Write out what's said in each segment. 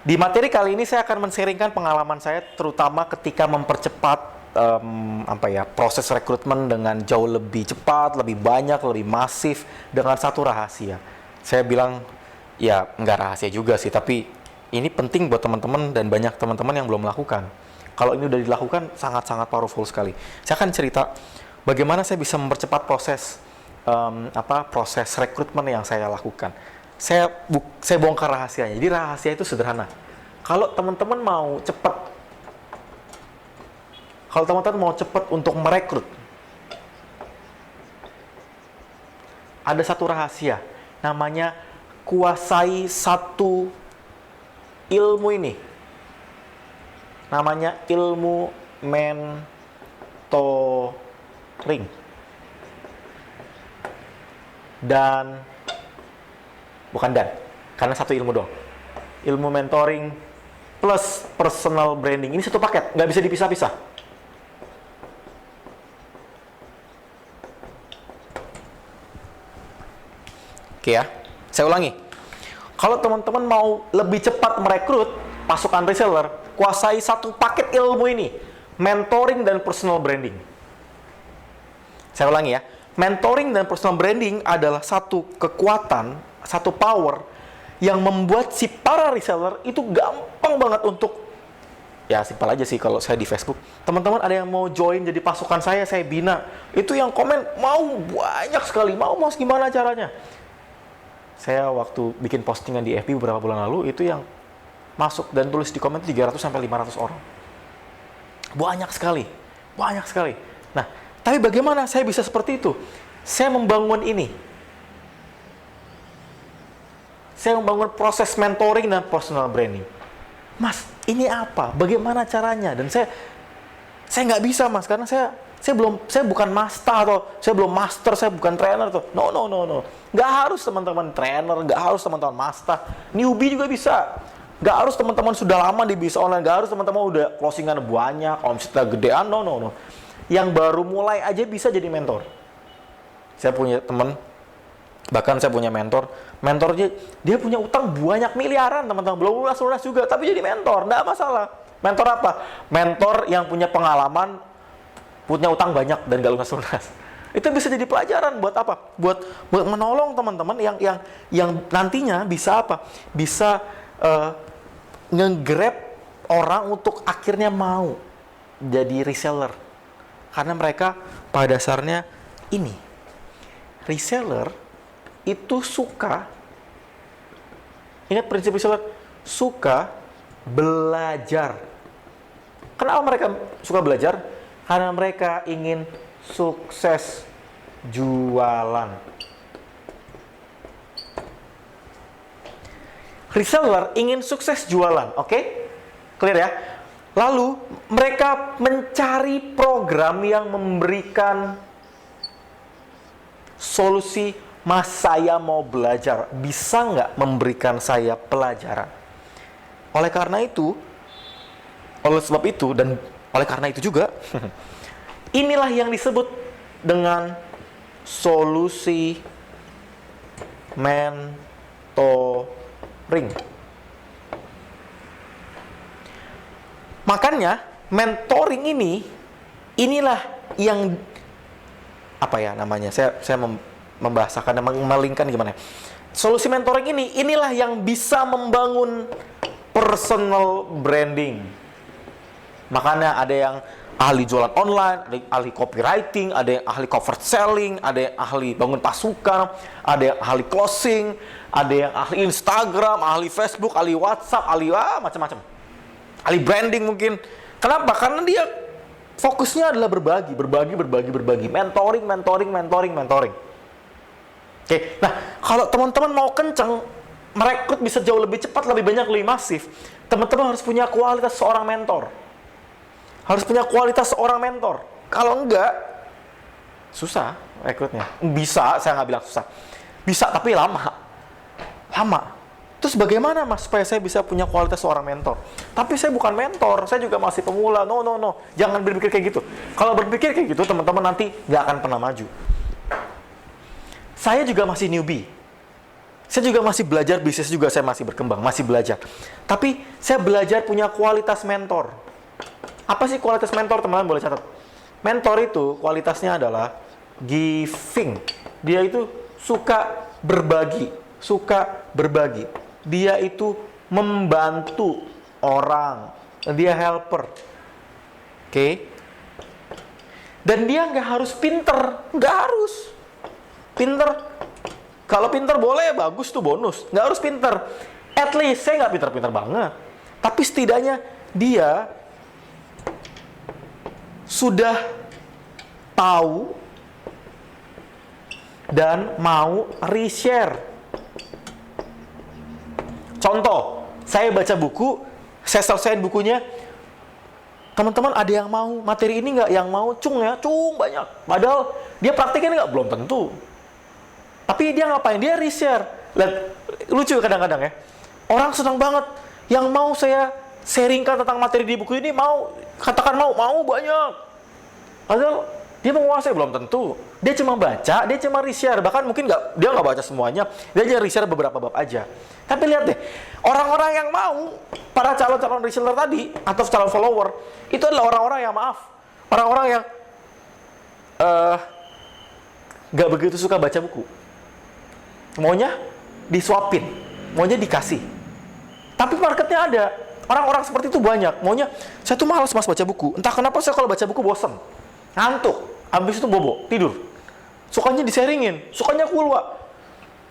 Di materi kali ini saya akan men-sharingkan pengalaman saya terutama ketika mempercepat proses rekrutmen dengan jauh lebih cepat, lebih banyak, lebih masif dengan satu rahasia. Saya bilang ya nggak rahasia juga sih, tapi ini penting buat teman-teman dan banyak teman-teman yang belum melakukan. Kalau ini udah dilakukan sangat-sangat powerful sekali. Saya akan cerita bagaimana saya bisa mempercepat proses proses rekrutmen yang saya lakukan. Saya bongkar rahasianya. Jadi rahasia itu sederhana. Kalau teman-teman mau cepat untuk merekrut, ada satu rahasia, namanya kuasai satu ilmu ini. Namanya ilmu mentoring. Karena satu ilmu dong. Ilmu mentoring plus personal branding. Ini satu paket, nggak bisa dipisah-pisah. Oke ya, saya ulangi. Kalau teman-teman mau lebih cepat merekrut pasukan reseller, kuasai satu paket ilmu ini, mentoring dan personal branding. Saya ulangi ya, mentoring dan personal branding adalah satu kekuatan, satu power yang membuat si para reseller itu gampang banget untuk, ya simpel aja sih kalau saya di Facebook, teman-teman ada yang mau join jadi pasukan saya bina, itu yang komen mau banyak sekali, mau gimana caranya. Saya waktu bikin postingan di FB beberapa bulan lalu, itu yang masuk dan tulis di komen 300 sampai 500 orang. Banyak sekali. Nah, tapi bagaimana saya bisa seperti itu? Saya membangun ini. Saya membangun proses mentoring dan personal branding. Mas, ini apa? Bagaimana caranya? Dan saya nggak bisa, Mas, karena saya bukan master atau saya belum master, saya bukan trainer tuh. No. Nggak harus teman-teman trainer, nggak harus teman-teman master. Newbie juga bisa. Nggak harus teman-teman sudah lama di bisnis online, nggak harus teman-teman udah closingan banyak, omsetnya gedean, no. Yang baru mulai aja bisa jadi mentor. Saya punya teman, bahkan saya punya mentornya dia punya utang banyak miliaran, teman-teman, belum lunas juga, tapi jadi mentor, nggak masalah. Mentor apa? Mentor yang punya pengalaman, punya utang banyak dan nggak lunas. Itu bisa jadi pelajaran buat apa? Buat menolong teman-teman yang nantinya bisa apa? Bisa nge-grab orang untuk akhirnya mau jadi reseller. Karena mereka pada dasarnya ini, reseller itu suka, ingat prinsip reseller, suka belajar. Kenapa mereka suka belajar? Karena mereka ingin sukses jualan. Reseller ingin sukses jualan, oke? Clear ya? Lalu mereka mencari program yang memberikan solusi, Mas saya mau belajar, bisa nggak memberikan saya pelajaran? Oleh karena itu, oleh karena itu juga, inilah yang disebut dengan solusi mentoring. Makanya mentoring inilah yang saya membahasakan dan memalingkan gimana. Solusi mentoring inilah yang bisa membangun personal branding. Makanya ada yang ahli jualan online, ada yang ahli copywriting, ada yang ahli cover selling, ada yang ahli bangun pasukan, ada yang ahli closing, ada yang ahli Instagram, ahli Facebook, ahli WhatsApp, ahli macam-macam. Ahli branding mungkin. Kenapa? Karena dia fokusnya adalah berbagi. Mentoring. Oke, nah kalau teman-teman mau kencang, merekrut bisa jauh lebih cepat, lebih banyak, lebih masif, teman-teman harus punya kualitas seorang mentor. Kalau enggak, susah rekrutnya. Bisa, saya nggak bilang susah. Bisa, tapi lama. Terus bagaimana, Mas, supaya saya bisa punya kualitas seorang mentor? Tapi saya bukan mentor, saya juga masih pemula. No. Jangan berpikir kayak gitu. Kalau berpikir kayak gitu, teman-teman nanti nggak akan pernah maju. Saya juga masih newbie. Saya juga masih belajar bisnis juga, saya masih berkembang, masih belajar. Tapi saya belajar punya kualitas mentor. Apa sih kualitas mentor, teman-teman boleh catat. Mentor itu kualitasnya adalah giving. Dia itu suka berbagi, suka berbagi. Dia itu membantu orang. Dia helper. Oke? Dan dia nggak harus pinter, nggak harus pinter. Kalau pinter boleh, bagus tuh bonus. Nggak harus pinter. At least, saya nggak pinter-pinter banget. Tapi setidaknya dia sudah tahu dan mau reshare. Contoh, saya baca buku, saya selesaiin bukunya. Teman-teman ada yang mau materi ini nggak? Yang mau cung ya, cung banyak. Padahal dia praktekin nggak? Belum tentu. Tapi dia ngapain? Dia reshare. Lihat, lucu kadang-kadang ya. Orang senang banget. Yang mau saya sharingkan tentang materi di buku ini, mau. Katakan mau banyak. Padahal dia menguasai, belum tentu. Dia cuma baca, dia cuma reshare. Bahkan mungkin dia nggak baca semuanya. Dia hanya reshare beberapa bab aja. Tapi lihat deh, orang-orang yang mau, para calon-calon reseller tadi, atau calon follower, itu adalah orang-orang yang orang-orang yang nggak begitu suka baca buku. Maunya disuapin, maunya dikasih. Tapi marketnya ada. Orang-orang seperti itu banyak. Maunya, saya tuh malas mas baca buku. Entah kenapa saya kalau baca buku bosen. Ngantuk. Habis itu bobo, tidur. Sukanya di-sharingin. Sukanya kulwa.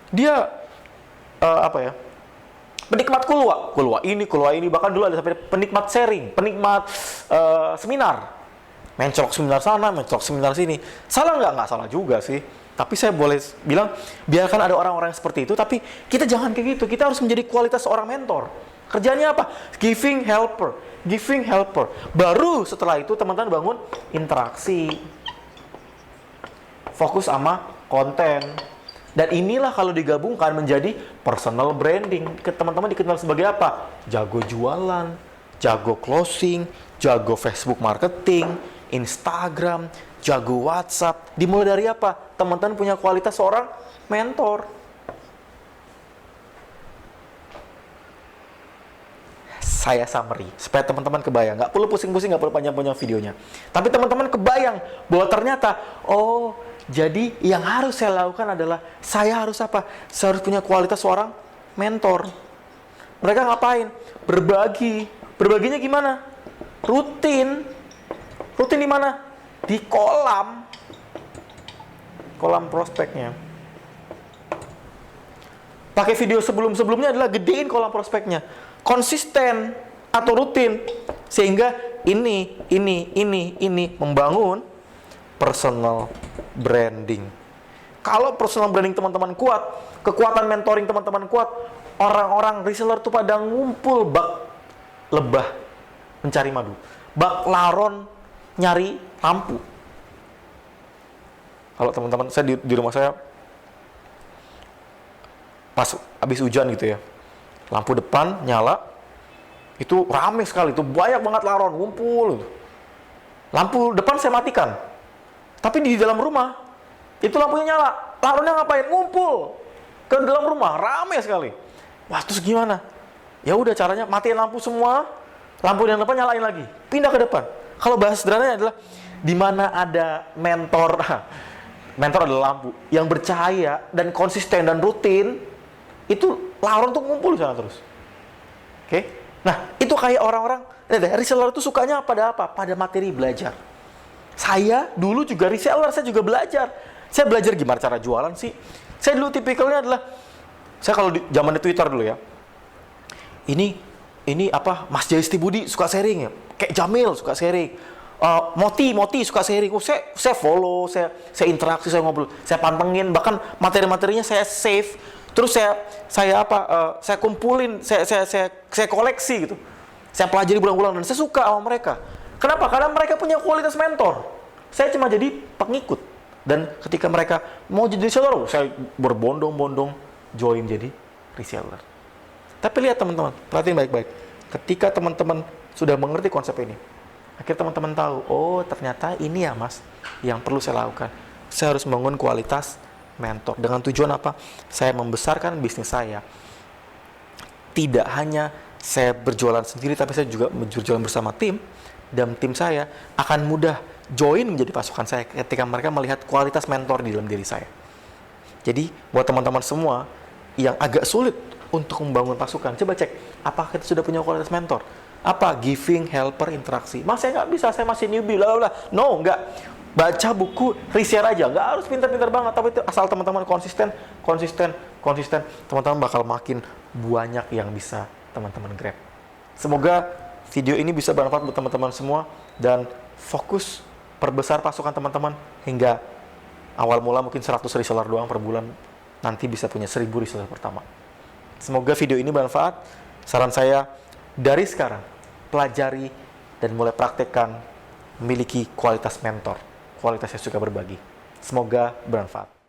Dia, penikmat kulwa. Kulwa ini. Bahkan dulu ada sampai penikmat sharing. Penikmat seminar. Mencolok seminar sana, mencolok seminar sini. Salah nggak? Nggak salah juga sih. Tapi saya boleh bilang, biarkan ada orang-orang yang seperti itu, tapi kita jangan kayak gitu. Kita harus menjadi kualitas seorang mentor. Kerjanya apa? Giving helper. Giving helper. Baru setelah itu teman-teman bangun interaksi. Fokus sama konten. Dan inilah kalau digabungkan menjadi personal branding. Teman-teman dikenal sebagai apa? Jago jualan, jago closing, jago Facebook marketing, Instagram, jago WhatsApp. Dimulai dari apa? Teman-teman punya kualitas seorang mentor. Saya summary, supaya teman-teman kebayang. Nggak perlu pusing-pusing, nggak perlu panjang-panjang videonya. Tapi teman-teman kebayang bahwa ternyata, oh, jadi yang harus saya lakukan adalah, saya harus apa? Saya harus punya kualitas seorang mentor. Mereka ngapain? Berbagi. Berbaginya gimana? Rutin. Rutin di mana? Di kolam prospeknya. Pakai video sebelum-sebelumnya adalah gedein kolam prospeknya. Konsisten atau rutin. Sehingga ini membangun personal branding. Kalau personal branding teman-teman kuat, kekuatan mentoring teman-teman kuat, orang-orang reseller tuh pada ngumpul bak lebah mencari madu. Bak laron nyari lampu. Kalau teman-teman, saya di rumah saya pas habis hujan gitu ya, lampu depan nyala, itu rame sekali, itu banyak banget laron ngumpul. Lampu depan saya matikan, tapi di dalam rumah itu lampunya nyala, laronnya ngapain? Ngumpul ke dalam rumah, rame sekali. Wah, terus gimana? Ya udah, caranya matiin lampu semua, lampu yang depan nyalain lagi, pindah ke depan. Kalau bahas sederhananya adalah di mana ada mentor. Mentor adalah lampu yang bercahaya dan konsisten dan rutin, itu laron tuh ngumpul di sana terus. Oke? Nah, itu kayak orang-orang, reseller itu sukanya pada apa? Pada materi belajar. Saya dulu juga reseller, saya juga belajar. Saya belajar gimana cara jualan sih. Saya dulu tipikalnya adalah, saya kalau di zaman di Twitter dulu ya, ini apa, Mas Jaisti Budi suka sharing ya, kayak Jamil suka sharing. Moti suka sharing. Saya follow, saya interaksi, saya ngobrol, saya pantengin, bahkan materi-materinya saya save, terus saya kumpulin, saya koleksi gitu. Saya pelajari berulang-ulang dan saya suka sama mereka. Kenapa? Karena mereka punya kualitas mentor. Saya cuma jadi pengikut. Dan ketika mereka mau jadi reseller, saya berbondong-bondong join jadi reseller. Tapi lihat teman-teman, perhatiin baik-baik. Ketika teman-teman sudah mengerti konsep ini, akhirnya teman-teman tahu, oh ternyata ini ya mas yang perlu saya lakukan. Saya harus membangun kualitas mentor. Dengan tujuan apa? Saya membesarkan bisnis saya. Tidak hanya saya berjualan sendiri, tapi saya juga berjualan bersama tim. Dan tim saya akan mudah join menjadi pasukan saya ketika mereka melihat kualitas mentor di dalam diri saya. Jadi, buat teman-teman semua yang agak sulit untuk membangun pasukan, coba cek, apakah kita sudah punya kualitas mentor? Apa? Giving, helper, interaksi. Mas, saya nggak bisa, saya masih newbie, bla bla bla. No, nggak. Baca buku, reshare aja. Nggak harus pintar-pintar banget, tapi itu asal teman-teman konsisten, teman-teman bakal makin banyak yang bisa teman-teman grab. Semoga video ini bisa bermanfaat buat teman-teman semua, dan fokus perbesar pasukan teman-teman hingga awal mula mungkin 100 reseller doang per bulan, nanti bisa punya 1000 reseller pertama. Semoga video ini bermanfaat. Saran saya, dari sekarang pelajari dan mulai praktekkan memiliki kualitas mentor, kualitas yang suka berbagi. Semoga bermanfaat.